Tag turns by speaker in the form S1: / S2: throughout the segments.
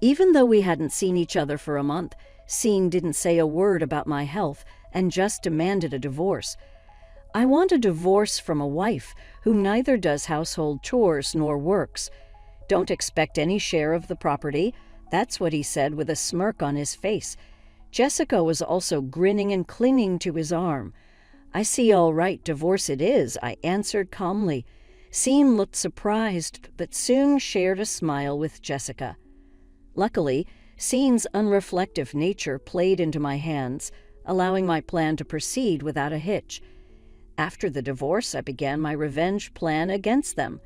S1: Even though we hadn't seen each other for a month, Scene didn't say a word about my health and just demanded a divorce. I want a divorce from a wife who neither does household chores nor works. Don't expect any share of the property. That's what he said with a smirk on his face. Jessica was also grinning and clinging to his arm. I see, all right, divorce it is, I answered calmly. Scene looked surprised, but soon shared a smile with Jessica. Luckily, Scene's unreflective nature played into my hands, allowing my plan to proceed without a hitch. After the divorce, I began my revenge plan against them.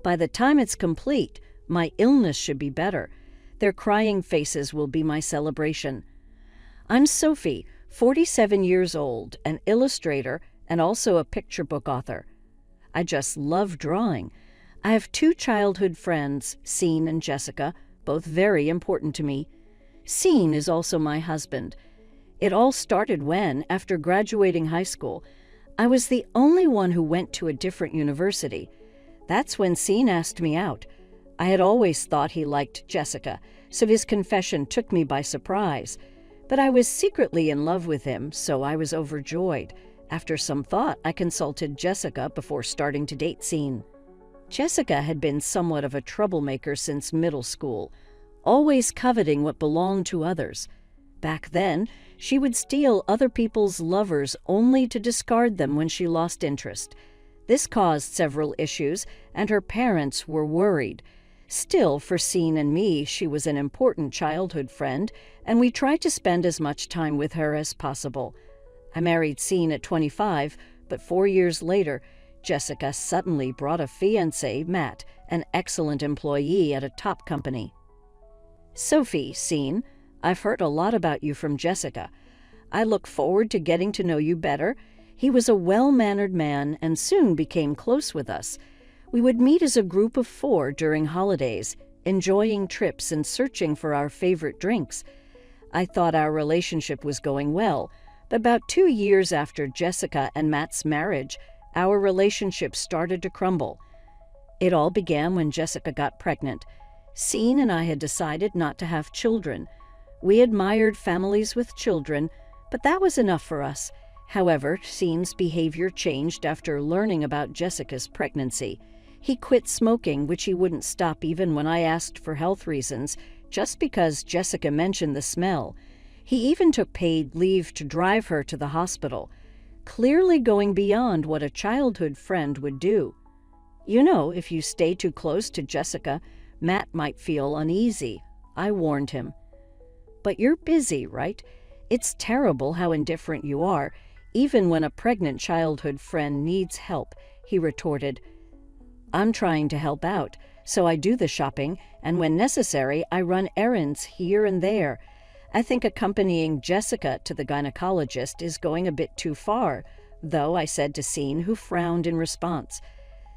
S1: By the time it's complete, my illness should be better. Their crying faces will be my celebration. I'm Sophie, 47 years old, an illustrator, and also a picture book author. I just love drawing. I have 2 childhood friends, Scene and Jessica, both very important to me. Scene is also my husband. It all started when, after graduating high school, I was the only one who went to a different university. That's when Scene asked me out. I had always thought he liked Jessica, so his confession took me by surprise. But I was secretly in love with him, so I was overjoyed. After some thought, I consulted Jessica before starting to date Scene. Jessica had been somewhat of a troublemaker since middle school, always coveting what belonged to others. Back then, she would steal other people's lovers only to discard them when she lost interest. This caused several issues, and her parents were worried. Still, for Scene and me, she was an important childhood friend, and we tried to spend as much time with her as possible. I married Scene at 25, but 4 years later, Jessica suddenly brought a fiancé, Matt, an excellent employee at a top company. Sophie, Scene, I've heard a lot about you from Jessica. I look forward to getting to know you better. He was a well-mannered man and soon became close with us. We would meet as a group of 4 during holidays, enjoying trips and searching for our favorite drinks. I thought our relationship was going well, but about 2 years after Jessica and Matt's marriage, our relationship started to crumble. It all began when Jessica got pregnant. Scene and I had decided not to have children. We admired families with children, but that was enough for us. However, Scene's behavior changed after learning about Jessica's pregnancy. He quit smoking, which he wouldn't stop even when I asked for health reasons, just because Jessica mentioned the smell. He even took paid leave to drive her to the hospital, clearly going beyond what a childhood friend would do. You know, if you stay too close to Jessica, Matt might feel uneasy, I warned him. But you're busy, right? It's terrible how indifferent you are, even when a pregnant childhood friend needs help, he retorted. I'm trying to help out, so I do the shopping, and when necessary, I run errands here and there. I think accompanying Jessica to the gynecologist is going a bit too far, though, I said to Scene, who frowned in response.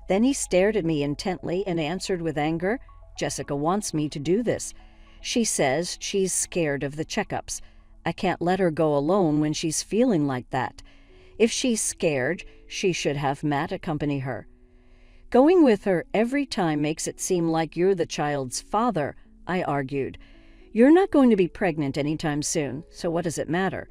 S1: Then he stared at me intently and answered with anger, Jessica wants me to do this. She says she's scared of the checkups. I can't let her go alone when she's feeling like that. If she's scared, she should have Matt accompany her. Going with her every time makes it seem like you're the child's father, I argued. You're not going to be pregnant anytime soon, so what does it matter?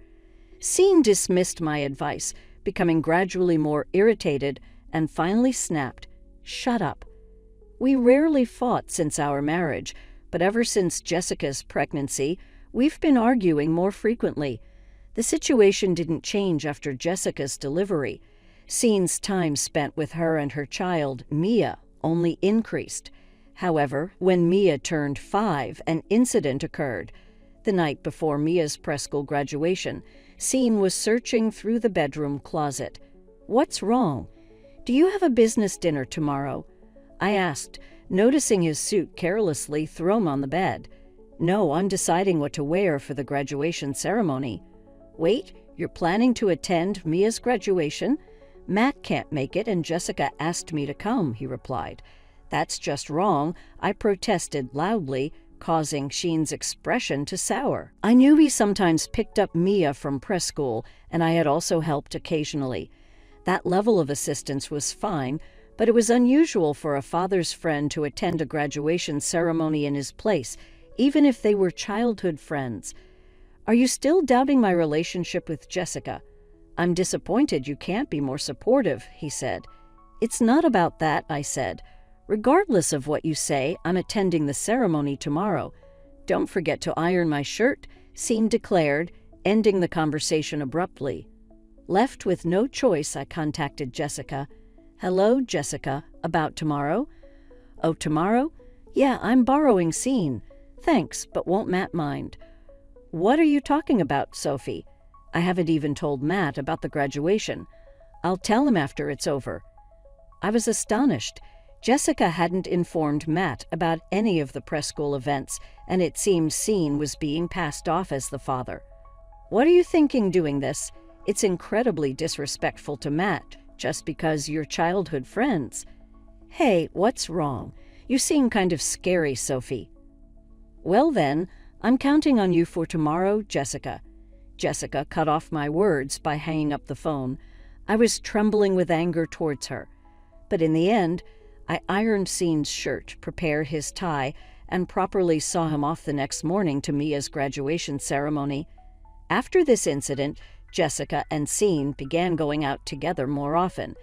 S1: Scene dismissed my advice, becoming gradually more irritated, and finally snapped, Shut up. We rarely fought since our marriage, but ever since Jessica's pregnancy, we've been arguing more frequently. The situation didn't change after Jessica's delivery. Scene's time spent with her and her child, Mia, only increased. However, when Mia turned 5, an incident occurred. The night before Mia's preschool graduation, Scene was searching through the bedroom closet. What's wrong? Do you have a business dinner tomorrow? I asked, noticing his suit carelessly thrown on the bed. No, I'm deciding what to wear for the graduation ceremony. Wait, you're planning to attend Mia's graduation? Matt can't make it and Jessica asked me to come, he replied. That's just wrong, I protested loudly, causing Sheen's expression to sour. I knew he sometimes picked up Mia from preschool, and I had also helped occasionally. That level of assistance was fine, but it was unusual for a father's friend to attend a graduation ceremony in his place, even if they were childhood friends. Are you still doubting my relationship with Jessica? I'm disappointed you can't be more supportive, he said. It's not about that, I said. Regardless of what you say, I'm attending the ceremony tomorrow. Don't forget to iron my shirt, Scene declared, ending the conversation abruptly. Left with no choice, I contacted Jessica. Hello, Jessica. About tomorrow? Oh, tomorrow? Yeah, I'm borrowing Scene. Thanks, but won't Matt mind? What are you talking about, Sophie? I haven't even told Matt about the graduation. I'll tell him after it's over. I was astonished. Jessica hadn't informed Matt about any of the preschool events, and it seemed Scene was being passed off as the father. What are you thinking doing this? It's incredibly disrespectful to Matt, just because you're childhood friends. Hey, what's wrong? You seem kind of scary, Sophie. Well then, I'm counting on you for tomorrow, Jessica. Jessica cut off my words by hanging up the phone. I was trembling with anger towards her. But in the end, I ironed Scene's shirt, prepared his tie, and properly saw him off the next morning to Mia's graduation ceremony. After this incident, Jessica and Scene began going out together more often.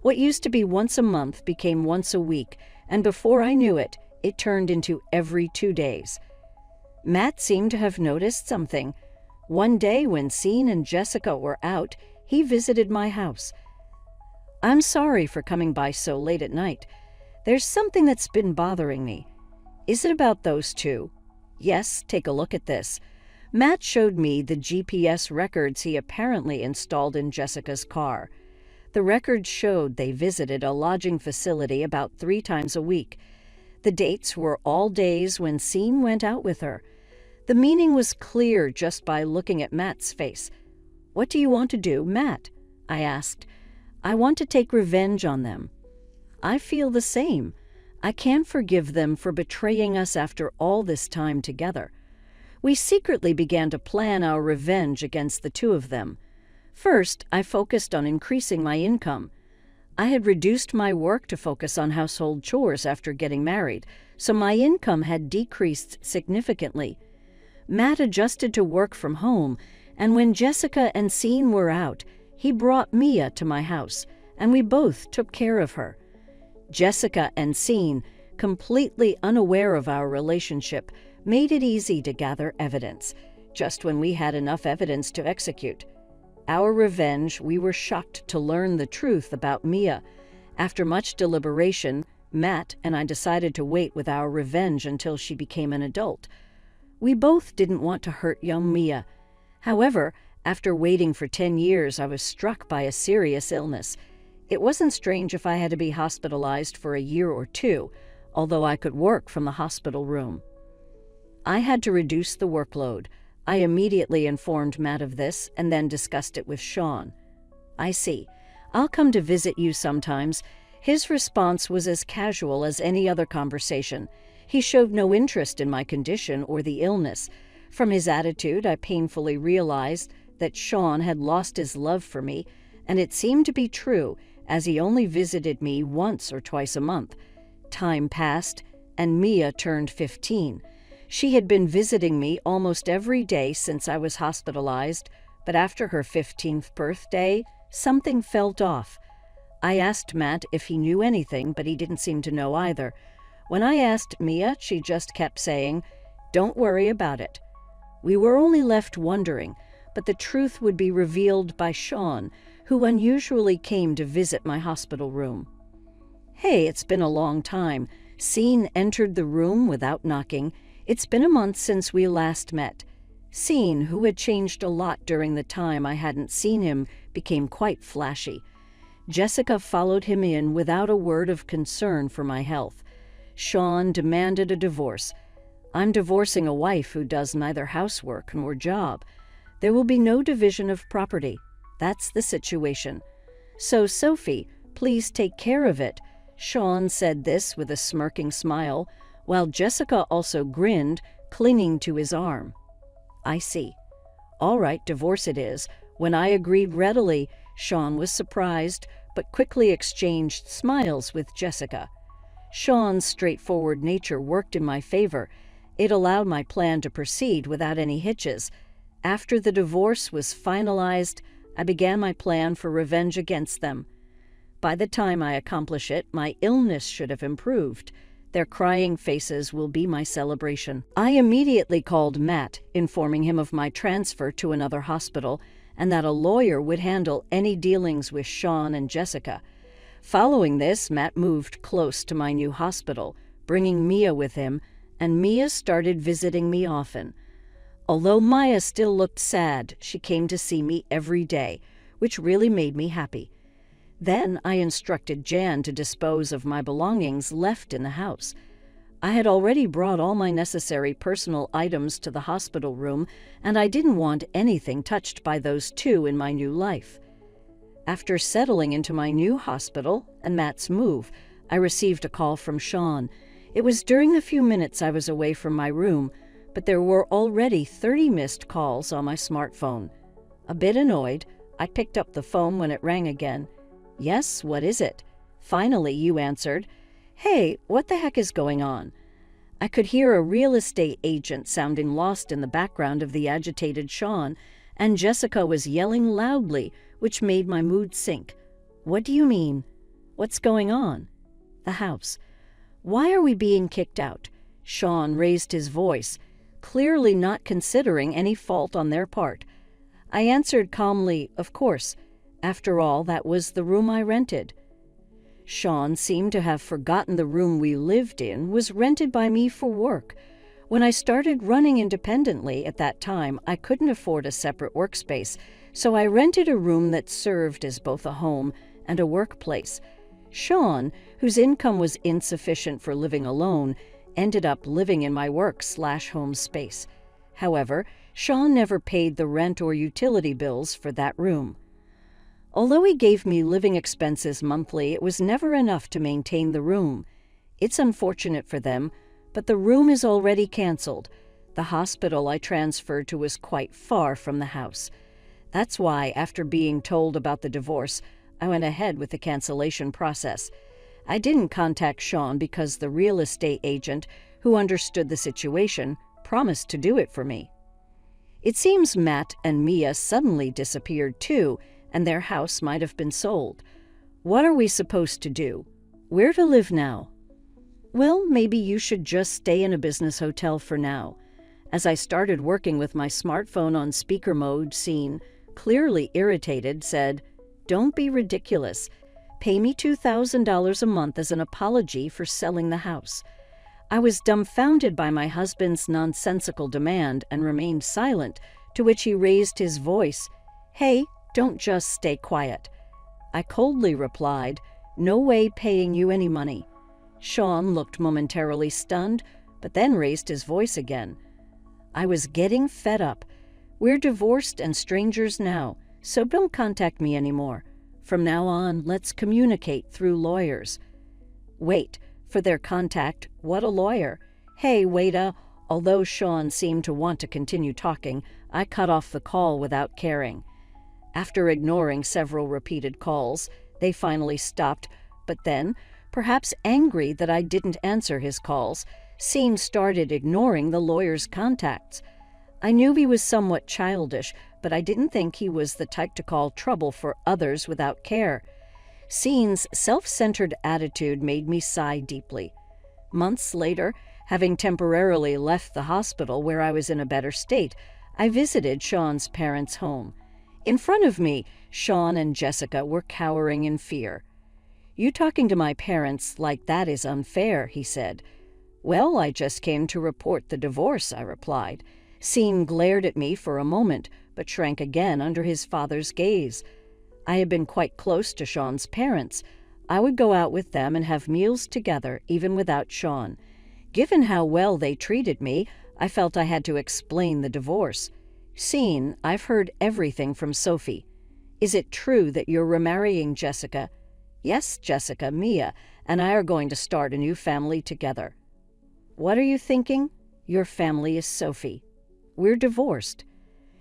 S1: What used to be once a month became once a week, and before I knew it, it turned into every 2 days. Matt seemed to have noticed something. One day when Scene and Jessica were out, he visited my house. I'm sorry for coming by so late at night. There's something that's been bothering me. Is it about those two? Yes, take a look at this. Matt showed me the GPS records he apparently installed in Jessica's car. The records showed they visited a lodging facility about 3 times a week. The dates were all days when Scene went out with her. The meaning was clear just by looking at Matt's face. What do you want to do, Matt? I asked. I want to take revenge on them. I feel the same. I can't forgive them for betraying us after all this time together. We secretly began to plan our revenge against the two of them. First, I focused on increasing my income. I had reduced my work to focus on household chores after getting married, so my income had decreased significantly. Matt adjusted to work from home, and when Jessica and Scene were out, he brought Mia to my house, and we both took care of her. Jessica and Scene, completely unaware of our relationship, made it easy to gather evidence, just when we had enough evidence to execute. Our revenge, we were shocked to learn the truth about Mia. After much deliberation, Matt and I decided to wait with our revenge until she became an adult. We both didn't want to hurt young Mia. However, after waiting for 10 years, I was struck by a serious illness. It wasn't strange if I had to be hospitalized for a year or 2, although I could work from the hospital room. I had to reduce the workload. I immediately informed Matt of this and then discussed it with Sean. I see. I'll come to visit you sometimes. His response was as casual as any other conversation. He showed no interest in my condition or the illness. From his attitude, I painfully realized that Sean had lost his love for me, and it seemed to be true, as he only visited me once or twice a month. Time passed, and Mia turned 15. She had been visiting me almost every day since I was hospitalized, but after her 15th birthday, something felt off. I asked Matt if he knew anything, but he didn't seem to know either. When I asked Mia, she just kept saying, "Don't worry about it." We were only left wondering, but the truth would be revealed by Sean, who unusually came to visit my hospital room. Hey, it's been a long time. Scene entered the room without knocking. It's been a month since we last met. Scene, who had changed a lot during the time I hadn't seen him, became quite flashy. Jessica followed him in without a word of concern for my health. Sean demanded a divorce. I'm divorcing a wife who does neither housework nor job. There will be no division of property. That's the situation. So, Sophie, please take care of it. Sean said this with a smirking smile, while Jessica also grinned, clinging to his arm. I see. All right, divorce it is. When I agreed readily, Sean was surprised, but quickly exchanged smiles with Jessica. Sean's straightforward nature worked in my favor, It allowed my plan to proceed without any hitches. After the divorce was finalized, I began my plan for revenge against them. By the time I accomplish it, my illness should have improved. Their crying faces will be my celebration. I immediately called Matt, informing him of my transfer to another hospital and that a lawyer would handle any dealings with Sean and Jessica. Following this, Matt moved close to my new hospital, bringing Mia with him, and Mia started visiting me often. Although Maya still looked sad, she came to see me every day, which really made me happy. Then I instructed Jan to dispose of my belongings left in the house. I had already brought all my necessary personal items to the hospital room, and I didn't want anything touched by those two in my new life. After settling into my new hospital and Matt's move, I received a call from Sean. It was during the few minutes I was away from my room, but there were already 30 missed calls on my smartphone. A bit annoyed, I picked up the phone when it rang again. "Yes, what is it?" Finally, you answered. "Hey, what the heck is going on?" I could hear a real estate agent sounding lost in the background of the agitated Sean, and Jessica was yelling loudly, which made my mood sink. "What do you mean? What's going on?" "The house." "Why are we being kicked out?" Sean raised his voice, clearly not considering any fault on their part. I answered calmly, "Of course. After all, that was the room I rented." Sean seemed to have forgotten the room we lived in was rented by me for work. When I started running independently at that time, I couldn't afford a separate workspace, so I rented a room that served as both a home and a workplace. Sean, whose income was insufficient for living alone, ended up living in my work/home space. However, Sean never paid the rent or utility bills for that room. Although he gave me living expenses monthly, it was never enough to maintain the room. It's unfortunate for them, but the room is already canceled. The hospital I transferred to was quite far from the house. That's why, after being told about the divorce, I went ahead with the cancellation process. I didn't contact Sean because the real estate agent, who understood the situation, promised to do it for me. It seems Matt and Mia suddenly disappeared too, and their house might have been sold. What are we supposed to do? Where to live now? Well, maybe you should just stay in a business hotel for now. As I started working with my smartphone on speaker mode, Scene, clearly irritated, said, "Don't be ridiculous. Pay me $2,000 a month as an apology for selling the house." I was dumbfounded by my husband's nonsensical demand and remained silent, to which he raised his voice. "Hey, don't just stay quiet." I coldly replied, "No way paying you any money." Sean looked momentarily stunned, but then raised his voice again. I was getting fed up. "We're divorced and strangers now, so don't contact me anymore. From now on, let's communicate through lawyers." Wait, for their contact, what a lawyer. "Hey, waita." Although Sean seemed to want to continue talking, I cut off the call without caring. After ignoring several repeated calls, they finally stopped, but then, perhaps angry that I didn't answer his calls, Scene started ignoring the lawyer's contacts. I knew he was somewhat childish, but I didn't think he was the type to call trouble for others without care. Scene's self-centered attitude made me sigh deeply. Months later, having temporarily left the hospital where I was in a better state, I visited Sean's parents' home. In front of me, Sean and Jessica were cowering in fear. "You talking to my parents like that is unfair," he said. "Well, I just came to report the divorce," I replied. Scene glared at me for a moment, but shrank again under his father's gaze. I had been quite close to Sean's parents. I would go out with them and have meals together, even without Sean. Given how well they treated me, I felt I had to explain the divorce. "Scene, I've heard everything from Sophie. Is it true that you're remarrying Jessica?" "Yes, Jessica, Mia, and I are going to start a new family together." "What are you thinking? Your family is Sophie. We're divorced."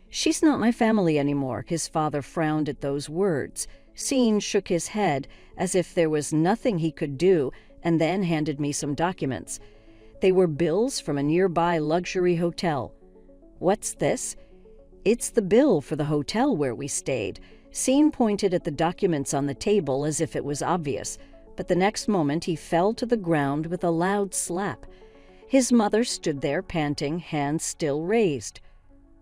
S1: "She's not my family anymore." His father frowned at those words. Scene shook his head as if there was nothing he could do, and then handed me some documents. They were bills from a nearby luxury hotel. "What's this?" "It's the bill for the hotel where we stayed." Scene pointed at the documents on the table as if it was obvious, but the next moment he fell to the ground with a loud slap. His mother stood there panting, hands still raised.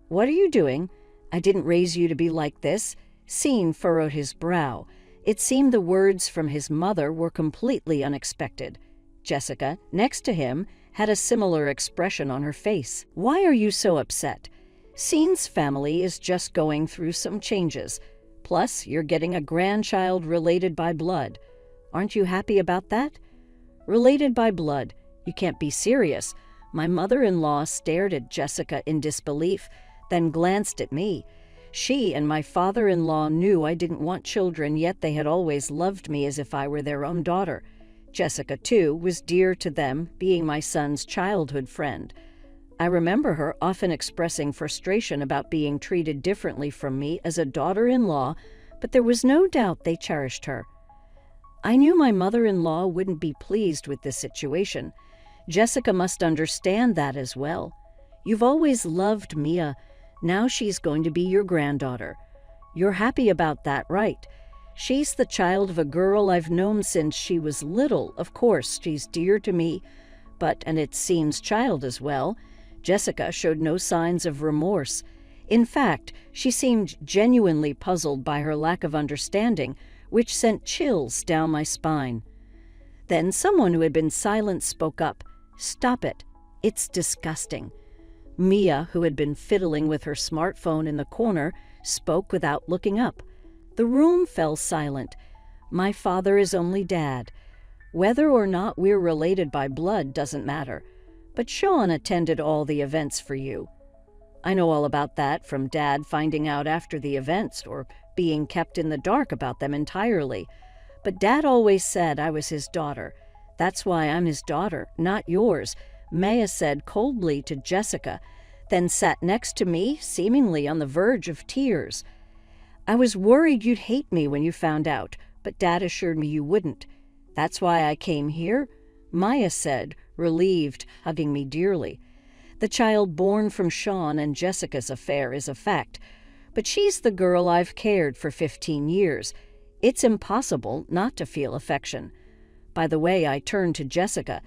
S1: "What are you doing? I didn't raise you to be like this." Scene furrowed his brow. It seemed the words from his mother were completely unexpected. Jessica, next to him, had a similar expression on her face. "Why are you so upset?" "Scene's family is just going through some changes. Plus, you're getting a grandchild related by blood. Aren't you happy about that?" "Related by blood? You can't be serious." My mother-in-law stared at Jessica in disbelief, then glanced at me. She and my father-in-law knew I didn't want children, yet they had always loved me as if I were their own daughter. Jessica, too, was dear to them, being my son's childhood friend. I remember her often expressing frustration about being treated differently from me as a daughter-in-law, but there was no doubt they cherished her. I knew my mother-in-law wouldn't be pleased with this situation. Jessica must understand that as well. "You've always loved Mia. Now she's going to be your granddaughter. You're happy about that, right? She's the child of a girl I've known since she was little. Of course, she's dear to me, and it's Scene's child as well." Jessica showed no signs of remorse. In fact, she seemed genuinely puzzled by her lack of understanding, which sent chills down my spine. Then someone who had been silent spoke up. "Stop it. It's disgusting." Mia, who had been fiddling with her smartphone in the corner, spoke without looking up. The room fell silent. "My father is only Dad. Whether or not we're related by blood doesn't matter. But Sean attended all the events for you." "I know all about that from Dad finding out after the events, or being kept in the dark about them entirely. But Dad always said I was his daughter. That's why I'm his daughter, not yours," Maya said coldly to Jessica, then sat next to me, seemingly on the verge of tears. "I was worried you'd hate me when you found out, but Dad assured me you wouldn't. That's why I came here," Maya said, relieved, hugging me dearly. "The child born from Sean and Jessica's affair is a fact, but she's the girl I've cared for 15 years. It's impossible not to feel affection." By the way, I turned to Jessica.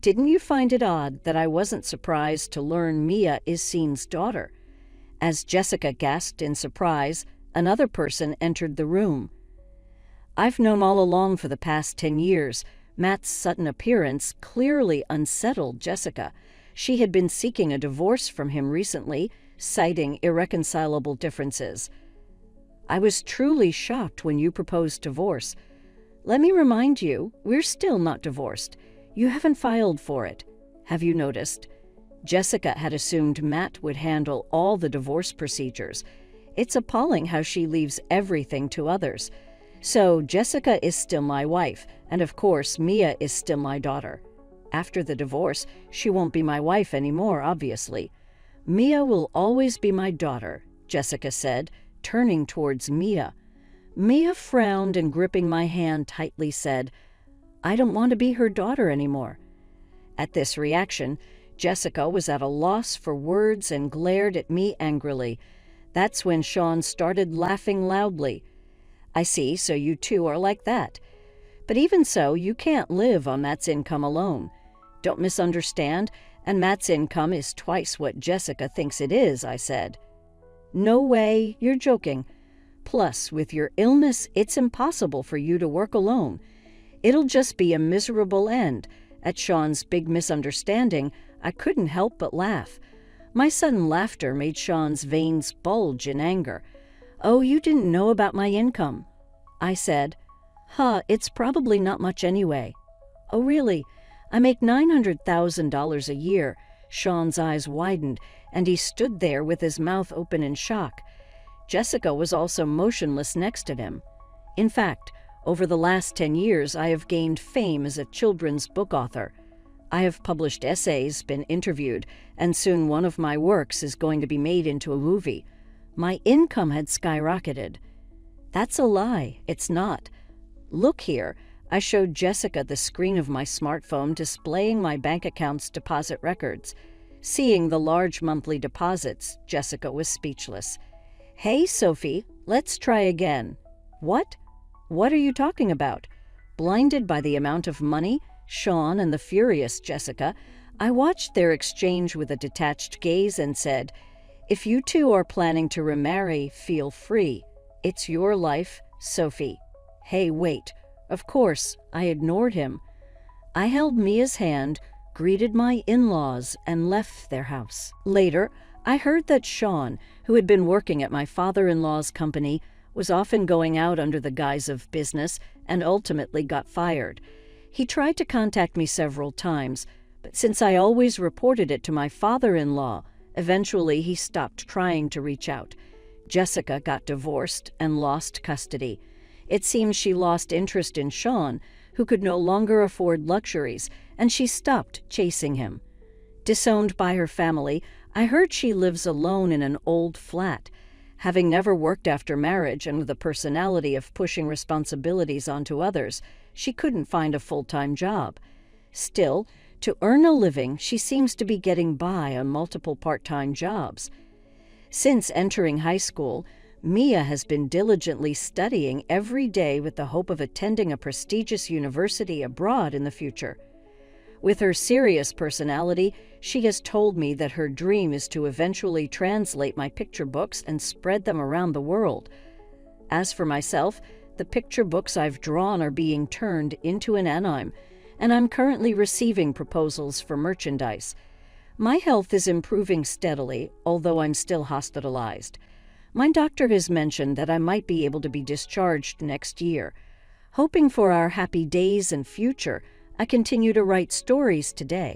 S1: "Didn't you find it odd that I wasn't surprised to learn Mia is Scene's daughter?" As Jessica gasped in surprise, another person entered the room. "I've known all along for the past 10 years. Matt's sudden appearance clearly unsettled Jessica. She had been seeking a divorce from him recently, citing irreconcilable differences. "I was truly shocked when you proposed divorce. Let me remind you, we're still not divorced. You haven't filed for it. Have you noticed?" Jessica had assumed Matt would handle all the divorce procedures. It's appalling how she leaves everything to others. So Jessica is still my wife, and of course Mia is still my daughter. After the divorce, she won't be my wife anymore, obviously. "Mia will always be my daughter," Jessica said, turning towards Mia. Mia frowned and, gripping my hand tightly, said, "I don't want to be her daughter anymore." At this reaction, Jessica was at a loss for words and glared at me angrily. That's when Sean started laughing loudly. "I see, so you two are like that. But even so, you can't live on Matt's income alone. Don't misunderstand, and Matt's income is twice what Jessica thinks it is," I said. "No way, you're joking. Plus, with your illness, it's impossible for you to work alone. It'll just be a miserable end." At Sean's big misunderstanding, I couldn't help but laugh. My sudden laughter made Sean's veins bulge in anger. "Oh, you didn't know about my income?" I said. It's probably not much anyway." "Oh, really? I make $900,000 a year." Sean's eyes widened, and he stood there with his mouth open in shock. Jessica was also motionless next to him. "In fact, over the last 10 years, I have gained fame as a children's book author. I have published essays, been interviewed, and soon one of my works is going to be made into a movie. My income had skyrocketed." "That's a lie. It's not. Look here." I showed Jessica the screen of my smartphone displaying my bank account's deposit records. Seeing the large monthly deposits, Jessica was speechless. "Hey, Sophie, let's try again." "What? What are you talking about?" Blinded by the amount of money, Sean and the furious Jessica, I watched their exchange with a detached gaze and said, "If you two are planning to remarry, feel free. It's your life, Sophie." "Hey, wait." Of course, I ignored him. I held Mia's hand, greeted my in-laws, and left their house. Later, I heard that Sean, who had been working at my father-in-law's company, was often going out under the guise of business and ultimately got fired. He tried to contact me several times, but since I always reported it to my father-in-law, eventually he stopped trying to reach out. Jessica got divorced and lost custody. It seems she lost interest in Sean, who could no longer afford luxuries, and she stopped chasing him. Disowned by her family, I heard she lives alone in an old flat. Having never worked after marriage and with a personality of pushing responsibilities onto others, she couldn't find a full-time job. Still, to earn a living, she seems to be getting by on multiple part-time jobs. Since entering high school, Mia has been diligently studying every day with the hope of attending a prestigious university abroad in the future. With her serious personality, she has told me that her dream is to eventually translate my picture books and spread them around the world. As for myself, the picture books I've drawn are being turned into an anime, and I'm currently receiving proposals for merchandise. My health is improving steadily, although I'm still hospitalized. My doctor has mentioned that I might be able to be discharged next year. Hoping for our happy days and future, I continue to write stories today.